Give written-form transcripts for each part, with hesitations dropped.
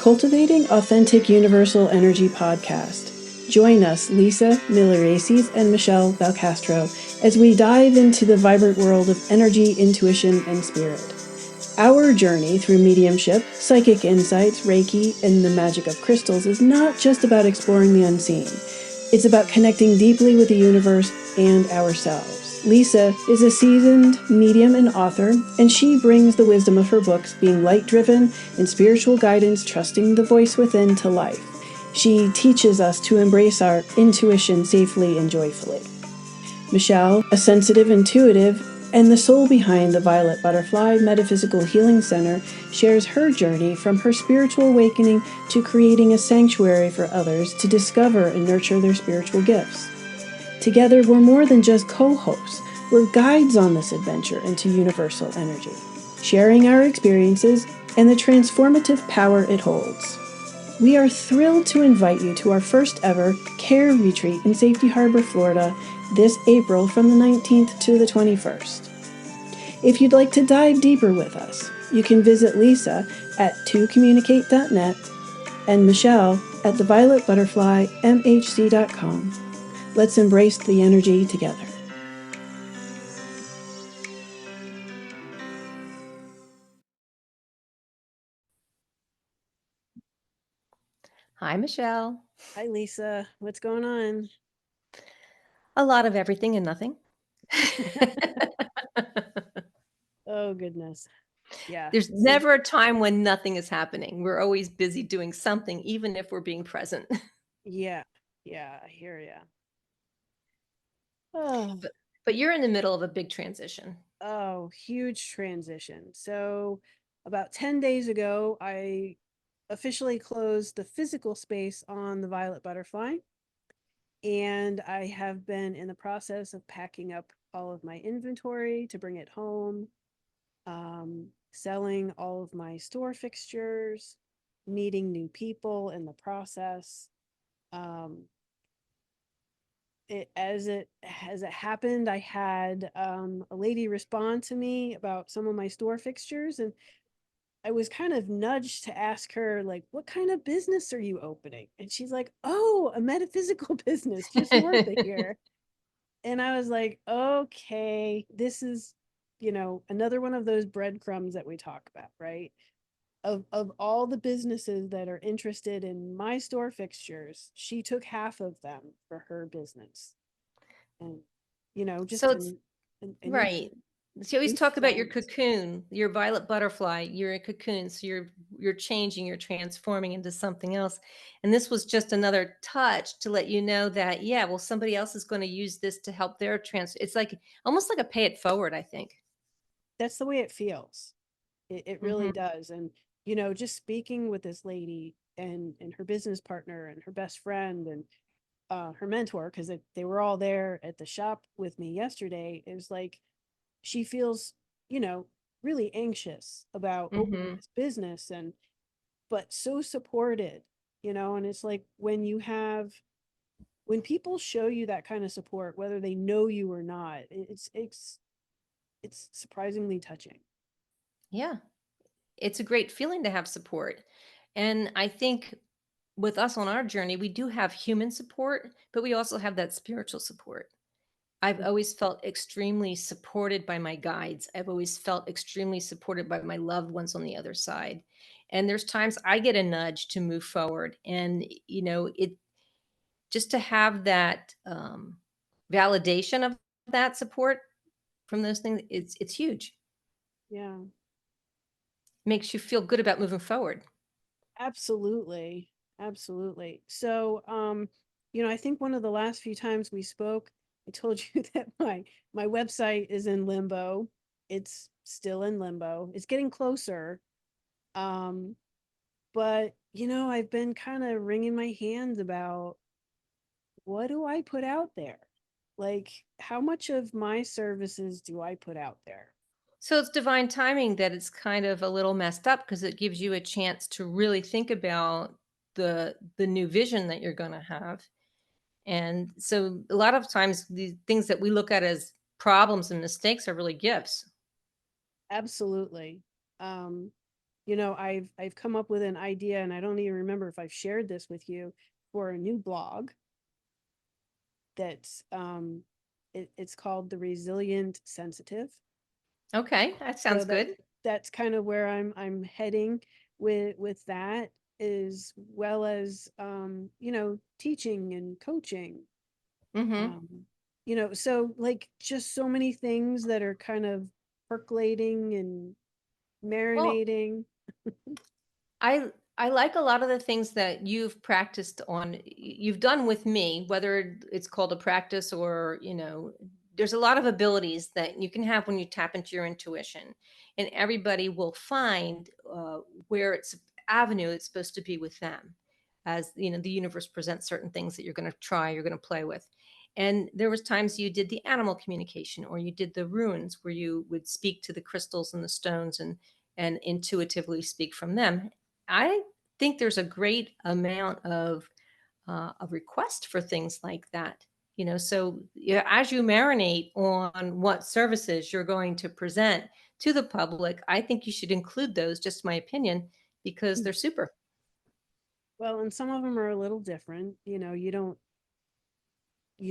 Cultivating Authentic Universal Energy podcast. Join us, Lisa, Miliaresis, and Michele Belcastro, as we dive into the vibrant world of energy, intuition, and spirit. Our journey through mediumship, psychic insights, Reiki, and the magic of crystals is not just about exploring the unseen. It's about connecting deeply with the universe and ourselves. Lisa is a seasoned medium and author, and she brings the wisdom of her books, being light-driven and spiritual guidance, trusting the voice within, to life. She teaches us to embrace our intuition safely and joyfully. Michele, a sensitive intuitive, and the soul behind the Violet Butterfly Metaphysical Healing Center, shares her journey from her spiritual awakening to creating a sanctuary for others to discover and nurture their spiritual gifts. Together, we're more than just co-hosts. We're guides on this adventure into universal energy, sharing our experiences and the transformative power it holds. We are thrilled to invite you to our first ever CARE retreat in Safety Harbor, Florida, this April from the 19th to the 21st. If you'd like to dive deeper with us, you can visit Lisa at tocommunicate.net and Michele at thevioletbutterflymhc.com. Let's embrace the energy together. Hi, Michele. Hi, Lisa. What's going on? A lot of everything and nothing. Oh, goodness. Yeah. There's never a time when nothing is happening. We're always busy doing something, even if we're being present. Yeah. Yeah, I hear ya. Oh, But you're in the middle of a big transition. oh, huge transition. So, about 10 days ago, I officially closed the physical space on the Violet Butterfly. And I have been in the process of packing up all of my inventory to bring it home, selling all of my store fixtures, meeting new people in the process. Um, as it happened, I had a lady respond to me about some of my store fixtures, and I was kind of nudged to ask her, like, what kind of business are you opening? And she's like, oh, a metaphysical business just north of here. And I was like, okay, this is, another one of those breadcrumbs that we talk about, right? Of all the businesses that are interested in my store fixtures, she took half of them for her business. And, just So it's right. So you always talk about your insight. cocoon, your violet butterfly. You're a cocoon, so you're changing, you're transforming into something else. And this was just another touch to let you know that, yeah, well, somebody else is going to use this to help their It's like almost like a pay it forward, I think. That's the way it feels. It really Hmm. does. And, just speaking with this lady and her business partner and her best friend and her mentor, because they were all there at the shop with me yesterday, it was like she feels, you know, really anxious about opening Hmm. this business, and but so supported, and it's like when people show you that kind of support, whether they know you or not, it's surprisingly touching. Yeah. It's a great feeling to have support. And I think with us on our journey, we do have human support, but we also have that spiritual support. I've always felt extremely supported by my guides. I've always felt extremely supported by my loved ones on the other side. And there's times I get a nudge to move forward. And, it just to have that validation of that support from those things, it's huge. Yeah, Makes you feel good about moving forward. absolutely. Absolutely. So, I think one of the last few times we spoke, I told you that my website is in limbo. It's still in limbo. It's getting closer. Um, but I've been kind of wringing my hands about, what do I put out there? Like, how much of my services do I put out there? So it's divine timing that it's kind of a little messed up because it gives you a chance to really think about the new vision that you're going to have. And so a lot of times the things that we look at as problems and mistakes are really gifts. Absolutely. Um, I've come up with an idea, and I don't even remember if I've shared this with you, for a new blog that's it's called The Resilient Sensitive. Okay, that So sounds good. that's kind of where I'm heading with that, as well as teaching and coaching. Mm-hmm. um so like just so many things that are kind of percolating and Well, marinating. I like a lot of the things that you've practiced on you've done with me, whether it's called a practice or, there's a lot of abilities that you can have when you tap into your intuition. And everybody will find where it's avenue it's supposed to be with them. As the universe presents certain things that you're going to try, you're going to play with. And there was times you did the animal communication, or you did the runes where you would speak to the crystals and the stones and intuitively speak from them. I think there's a great amount of a request for things like that. So yeah, as you marinate on what services you're going to present to the public, I think you should include those, just my opinion, because they're super. Well, and some of them are a little different. You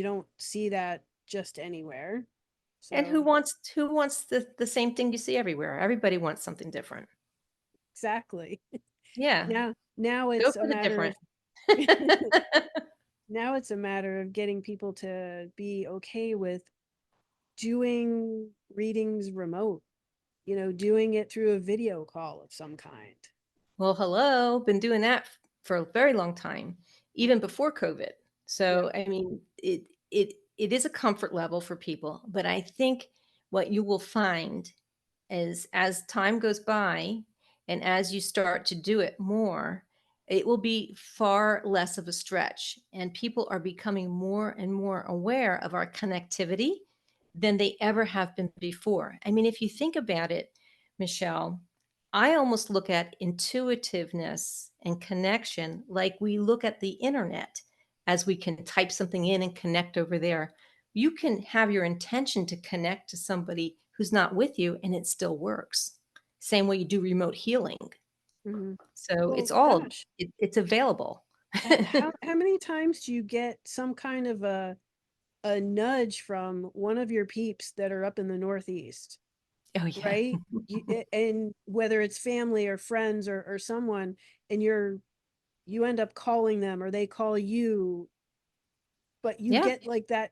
don't see that just anywhere. And So who wants the same thing you see everywhere? Everybody wants something different. exactly. Yeah, Now go it's a for the matter different. of now it's a matter of getting people to be okay with doing readings remote, doing it through a video call of some kind. Well, hello, been doing that for a very long time, even before COVID. Yep. So, I mean, it is a comfort level for people, but I think what you will find is as time goes by and as you start to do it more, it will be far less of a stretch. And people are becoming more and more aware of our connectivity than they ever have been before. I mean, if you think about it, Michelle, I almost look at intuitiveness and connection like we look at the internet, as we can type something in and connect over there. You can have your intention to connect to somebody who's not with you and it still works. Same way you do remote healing. Hmm. So Well, it's all gosh, it's available. how many times do you get some kind of a nudge from one of your peeps that are up in the Northeast, Oh yeah. right? And whether it's family or friends or someone, and you end up calling them or they call you, but you Yeah, get like that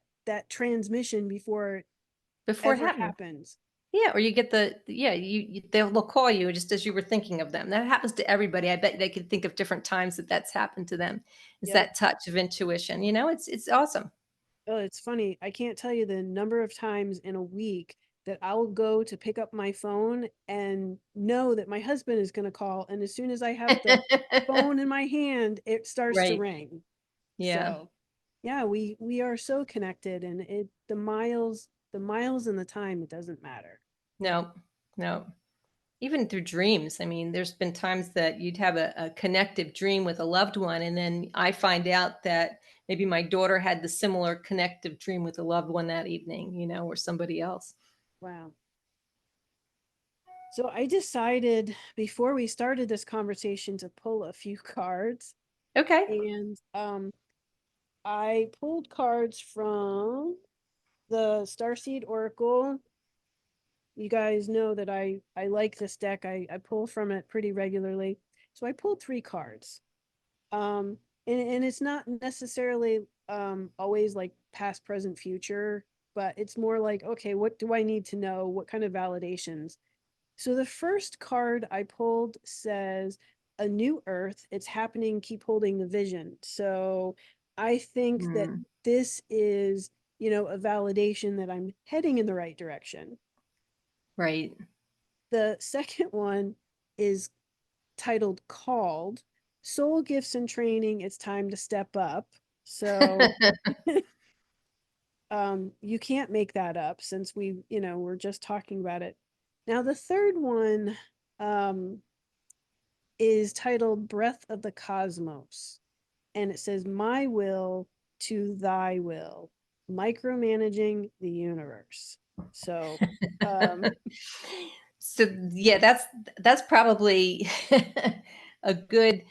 transmission before it before it ever happened. happens. Yeah, or you get yeah, they'll call you just as you were thinking of them. That happens to everybody. I bet they could think of different times that that's happened to them. It's Yep. that touch of intuition. It's awesome. Oh, it's funny. I can't tell you the number of times in a week that I'll go to pick up my phone and know that my husband is going to call. And as soon as I have the phone in my hand, it starts to Right. ring. Yeah. So yeah, we are so connected, and the miles and the time, it doesn't matter. No, no. Even through dreams. I mean, there's been times that you'd have a connective dream with a loved one, and then I find out that maybe my daughter had the similar connective dream with a loved one that evening, or somebody else. Wow. So I decided before we started this conversation to pull a few cards, Okay. and I pulled cards from the Starseed Oracle. You guys know that I like this deck. I pull from it pretty regularly. So I pulled three cards. Um and it's not necessarily always like past, present, future, but it's more like, okay, what do I need to know? What kind of validations? So the first card I pulled says a new earth. It's happening. Keep holding the vision. So I think that Mm, this is, a validation that I'm heading in the right direction. right. The second one is titled Called Soul Gifts and Training. It's time to step up. So you can't make that up, since we're just talking about it. Now the third one um is titled Breath of the Cosmos, and it says, My will to thy will, micromanaging the universe. So um So yeah, that's probably a good,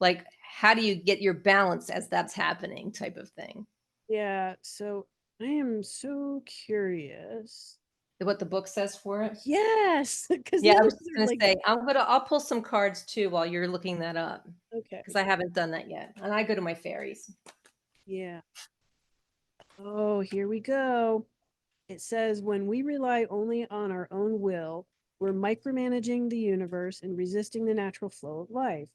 like, how do you get your balance as that's happening type of thing. Yeah, so I am so curious. What the book says for it. Yes, because Yeah, the I other was ones just are gonna like, say, I'll pull some cards too while you're looking that up, okay, because I haven't done that yet, and I go to my fairies. yeah. Oh, here we go. It says, when we rely only on our own will, we're micromanaging the universe and resisting the natural flow of life.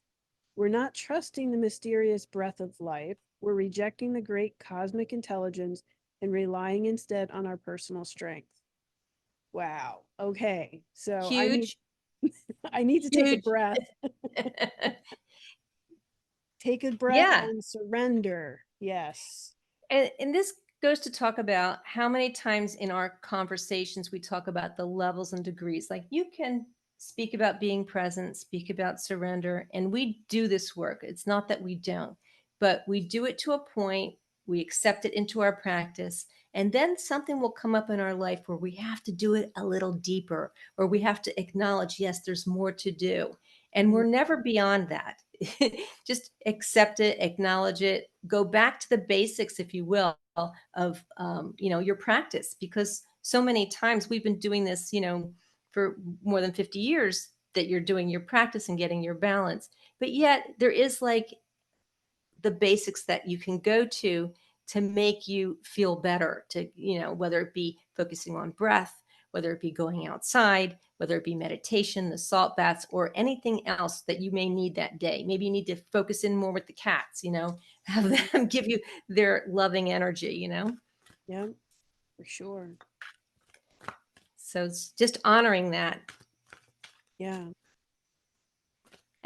We're not trusting the mysterious breath of life. We're rejecting the great cosmic intelligence and relying instead on our personal strength. Wow. Okay. So I need Huge, I need to take a huge. breath. Take a breath Yeah. and surrender. Yes. And this goes to talk about how many times in our conversations we talk about the levels and degrees. Like, you can speak about being present, speak about surrender, and we do this work. It's not that we don't, but we do it to a point, we accept it into our practice, and then something will come up in our life where we have to do it a little deeper, or we have to acknowledge, yes, there's more to do. And Mhm. we're never beyond that. Just accept it, acknowledge it, go back to the basics, if you will, of your practice, because so many times we've been doing this, for more than 50 years, that you're doing your practice and getting your balance, but yet there is like the basics that you can go to make you feel better, to whether it be focusing on breath, whether it be going outside, whether it be meditation, the salt baths, or anything else that you may need that day. Maybe you need to focus in more with the cats, have Mhm. them give you their loving energy, Yeah, for sure. so it's just honoring that. Yeah,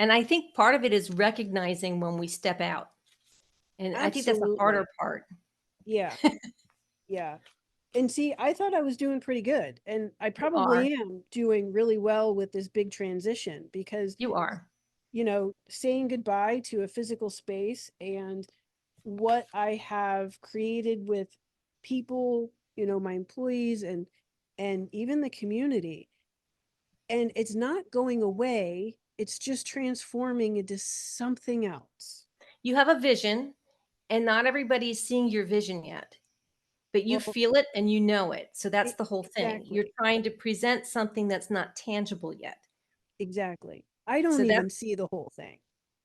And I think part of it is recognizing when we step out, and I think that's the harder absolutely. part. Yeah, yeah. And see, I thought I was doing pretty good. And I You are. probably am doing really well with this big transition because, You are. saying goodbye to a physical space and what I have created with people, my employees and even the community. And it's not going away. It's just transforming into something else. You have a vision, and not everybody's seeing your vision yet, but you Well, feel it and you know it. So that's the whole thing. You're exactly. trying to present something that's not tangible yet. Exactly. I don't So even that's see the whole thing.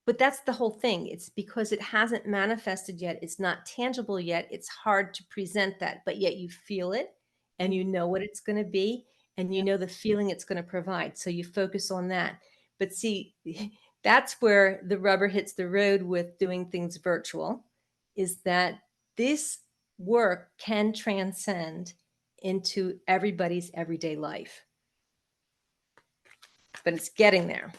But that's the whole thing. It's because it hasn't manifested yet. It's not tangible yet. It's hard to present that, but yet you feel it and Mm. you know what it's going to be, and you Yeah. know the feeling it's going to provide. So you focus on that. But see, that's where the rubber hits the road with doing things virtual, is that this work can transcend into everybody's everyday life, but it's getting there.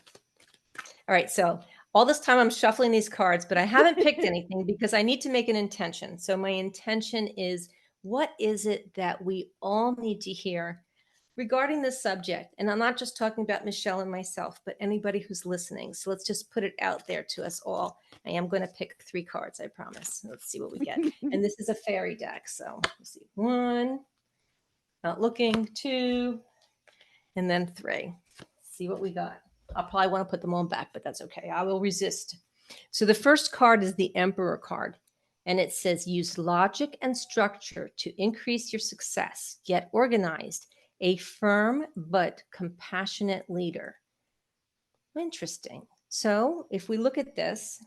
All right, so all this time I'm shuffling these cards, but I haven't picked anything because I need to make an intention. So my intention is, what is it that we all need to hear regarding this subject? And I'm not just talking about Michele and myself, but anybody who's listening. So let's just put it out there to us all. I am going to pick 3 cards, I promise. Let's see what we get. And this is a fairy deck. So let's see. 1, not looking, 2, and then 3. See what we got. I'll probably want to put them on back, but that's okay. I will resist. So the first card is the Emperor card, and it says, use logic and structure to increase your success. Get organized. A firm but compassionate leader. Interesting. So if we look at this,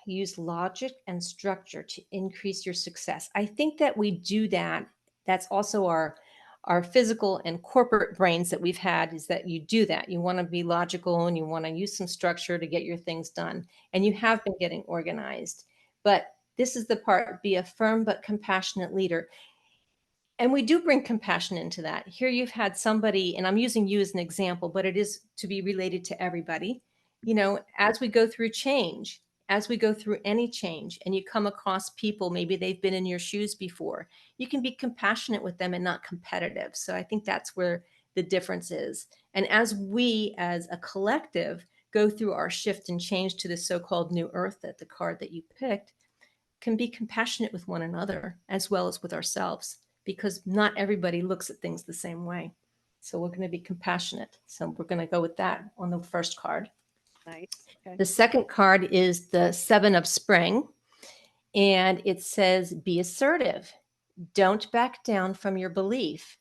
use logic and structure to increase your success. I think that we do that. That's also our physical and corporate brains that we've had, is that you do that. You want to be logical and you want to use some structure to get your things done. And you have been getting organized. But this is the part: be a firm but compassionate leader. And we do bring compassion into that. Here you've had somebody, and I'm using you as an example, but it is to be related to everybody. As we go through change, as we go through any change, and you come across people, maybe they've been in your shoes before, you can be compassionate with them and not competitive. So I think that's where the difference is. And as we, as a collective, go through our shift and change to the so-called new earth, that the card that you picked, can be compassionate with one another as well as with ourselves, because not everybody looks at things the same way. So we're going to be compassionate. So we're going to go with that on the first card. Nice. Okay. The second card is the Seven of Spring, and it says, be assertive. Don't back down from your belief.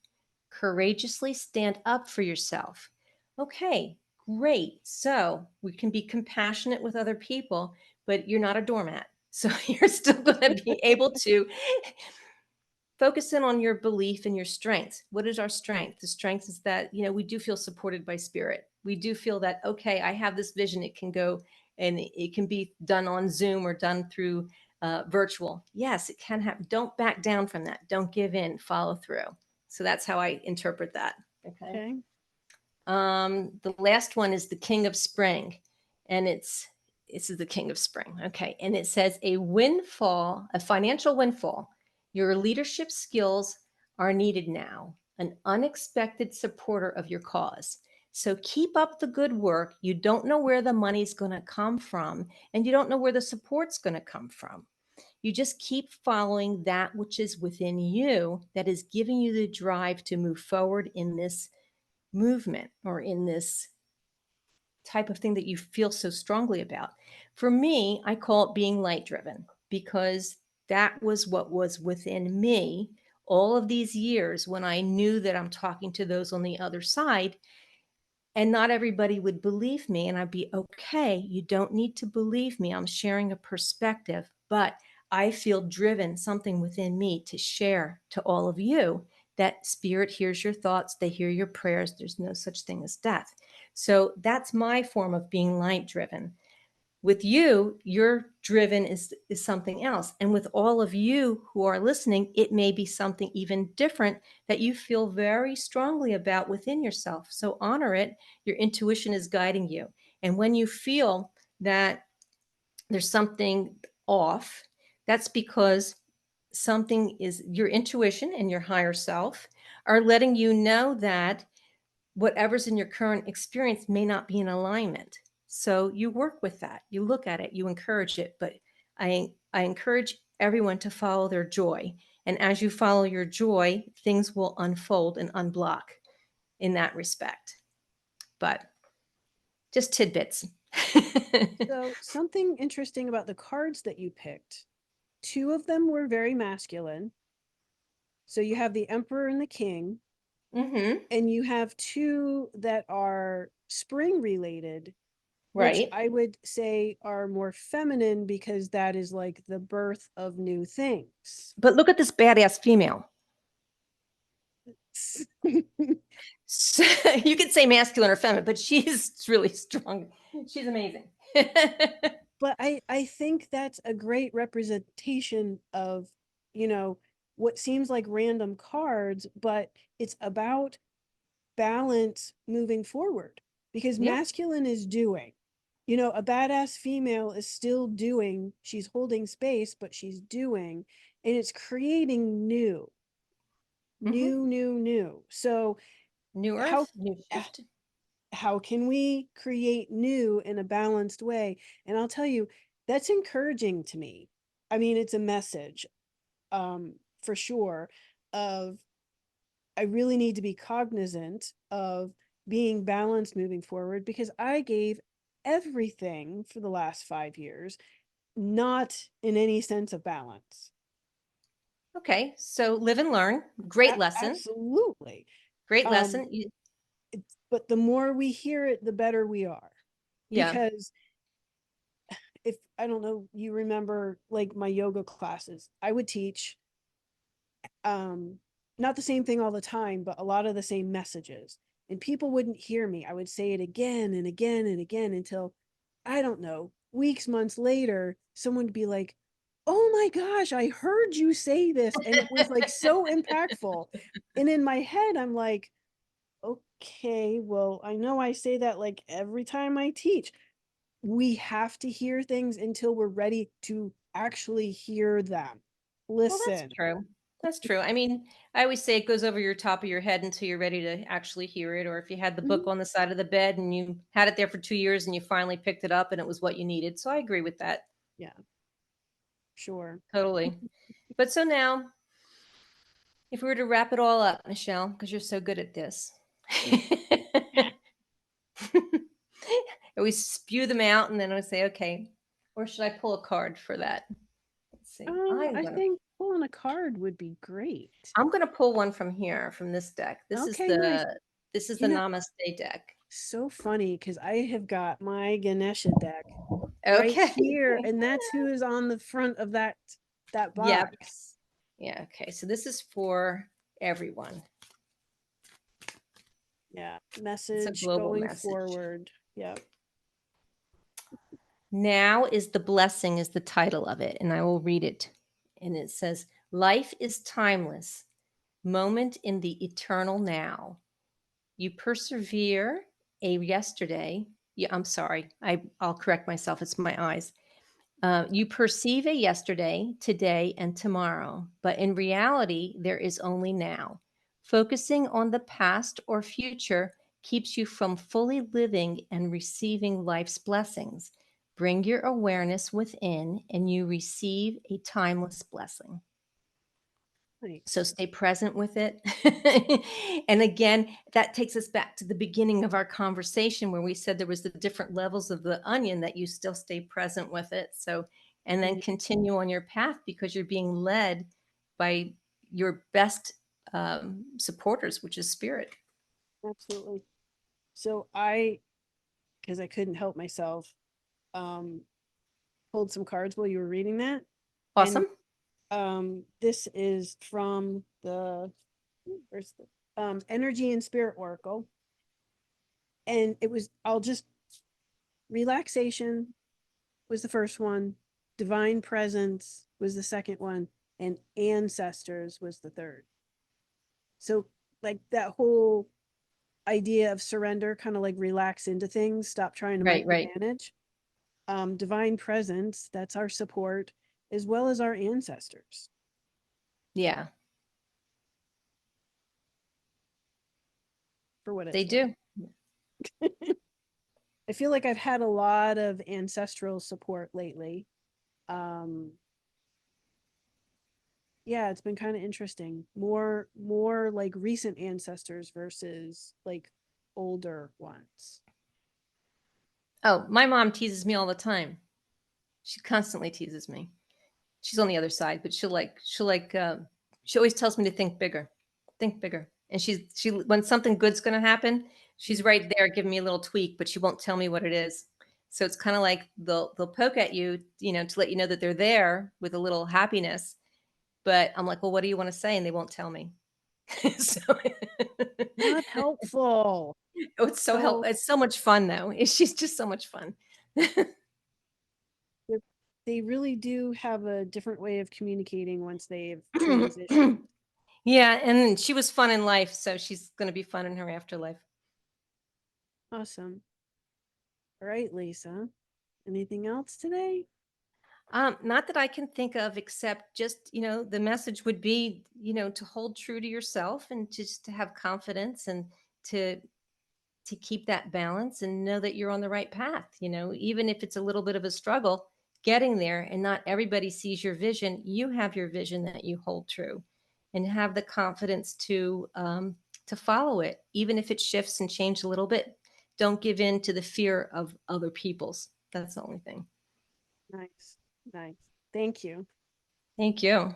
Courageously stand up for yourself. Okay, great. So we can be compassionate with other people, but you're not a doormat. So you're still going to be able to focus in on your belief and your strengths. What is our strength? The strength is that, we do feel supported by spirit. We do feel that, okay, I have this vision. It can go and it can be done on Zoom or done through virtual. Yes, it can happen. Don't back down from that. Don't give in, follow through. So that's how I interpret that. Okay. The last one is the King of Spring, and this is the King of Spring. Okay. And it says a windfall, a financial windfall. Your leadership skills are needed now, an unexpected supporter of your cause. So keep up the good work. You don't know where the money's going to come from, and you don't know where the support's going to come from. You just keep following that which is within you that is giving you the drive to move forward in this movement or in this type of thing that you feel so strongly about. For me, I call it being light driven, because that was what was within me all of these years when I knew that I'm talking to those on the other side. And not everybody would believe me, and I'd be okay. You don't need to believe me. I'm sharing a perspective, but I feel driven, something within me to share to all of you that spirit hears your thoughts. They hear your prayers. There's no such thing as death. So that's my form of being light driven. With you, your driven is something else. And with all of you who are listening, it may be something even different that you feel very strongly about within yourself. So honor it. Your intuition is guiding you. And when you feel that there's something off, that's because something is your intuition and your higher self are letting you know that whatever's in your current experience may not be in alignment. So you work with that, you look at it, you encourage it. But I encourage everyone to follow their joy. And as you follow your joy, things will unfold and unblock in that respect. But just tidbits. So, something interesting about the cards that you picked, two of them were very masculine. So, you have the Emperor and the King, and you have two that are spring related, which Right. I would say are more feminine because that is like the birth of new things. But look at this badass female. So, you could say masculine or feminine, but she's really strong. She's amazing. But I think that's a great representation of, what seems like random cards, but it's about balance moving forward, because Yeah. masculine is doing. A badass female is still doing, she's holding space, but she's doing, and it's creating new, Mm-hmm. new. So New how earth, new shift. how can we create new in a balanced way? And I'll tell you, that's encouraging to me. I mean, it's a message, for sure, of I really need to be cognizant of being balanced moving forward, because I gave everything for the last 5 years, not in any sense of balance. Okay, so live and learn. Great lesson. Absolutely. Great Um, lesson. but the more we hear it, the better we are. Yeah. Because if I don't know, you remember like my yoga classes, I would teach um not the same thing all the time, but a lot of the same messages. And people wouldn't hear me. I would say it again and again and again until, I don't know, weeks, months later, someone would be like, "Oh my gosh, I heard you say this." And it was like so impactful. And in my head, I'm like, okay, well, I know I say that like every time I teach. We have to hear things until we're ready to actually hear them. Well, that's Listen. true. That's true. I mean, I always say it goes over your top of your head until you're ready to actually hear it. Or if you had the book Mhm. on the side of the bed and you had it there for 2 years and you finally picked it up and it was what you needed. So I agree with that. Yeah, sure. Totally. But so now, if we were to wrap it all up, Michelle, because you're so good at this, We spew them out and then I say, okay, or should I pull a card for that? Let's see. I think pulling a card would be great. I'm gonna pull one from here, from this deck. Okay, nice. This is You the know, Namaste deck. so funny because I have got my Ganesha deck right Okay. here, and that's who is on the front of that Yep. box. Yeah. Okay. So this is for everyone. Yeah, It's a message global going message. forward. Yep. Now is the blessing is the title of it, and I will read it. And it says, "Life is timeless, moment in the eternal now. You persevere a yesterday." Yeah, I'm sorry. I'll correct myself. It's my eyes. You perceive a yesterday, today, and tomorrow, but in reality, there is only now. Focusing on the past or future keeps you from fully living and receiving life's blessings. Bring your awareness within, and you receive a timeless blessing. Nice. So stay present with it. And again, that takes us back to the beginning of our conversation where we said there was the different levels of the onion, that you still stay present with it. So, and then continue on your path because you're being led by your best supporters, which is spirit. Absolutely. So because I couldn't help myself, pulled some cards while you were reading that. Awesome. And this is from where's the Energy and Spirit Oracle. And relaxation was the first one, divine presence was the second one, and ancestors was the third. So like that whole idea of surrender, kind of like relax into things, stop trying to micromanage. Divine presence, that's our support, as well as our ancestors. Yeah. For what they do. I feel like I've had a lot of ancestral support lately. Yeah, it's been kind of interesting. More like recent ancestors versus like older ones. Oh, my mom teases me all the time. She constantly teases me. She's on the other side, but she always tells me to think bigger. And when something good's going to happen, she's right there giving me a little tweak, but she won't tell me what it is. So it's kind of like they'll poke at you, to let you know that they're there with a little happiness. But I'm like, well, what do you want to say? And they won't tell me. So Not helpful. Oh, it's so helpful. It's so much fun though. She's just so much fun. They really do have a different way of communicating once they've transitioned. Yeah, and she was fun in life, so she's going to be fun in her afterlife. Awesome. All right, Lisa. Anything else today? Not that I can think of, except just, the message would be, to hold true to yourself and just to have confidence and to keep that balance and know that you're on the right path, even if it's a little bit of a struggle getting there and not everybody sees your vision, you have your vision that you hold true and have the confidence to follow it, even if it shifts and change a little bit. Don't give in to the fear of other people's. That's the only thing. Nice. Thank you. Thank you.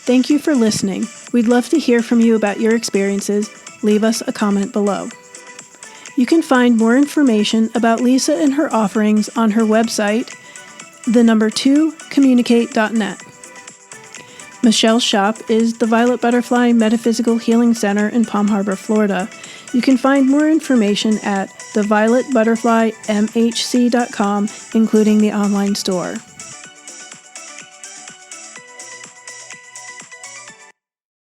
Thank you for listening. We'd love to hear from you about your experiences. Leave us a comment below. You can find more information about Lisa and her offerings on her website, 2communicate.net. Michelle's shop is the Violet Butterfly Metaphysical Healing Center in Palm Harbor, Florida. You can find more information at thevioletbutterflymhc.com, including the online store.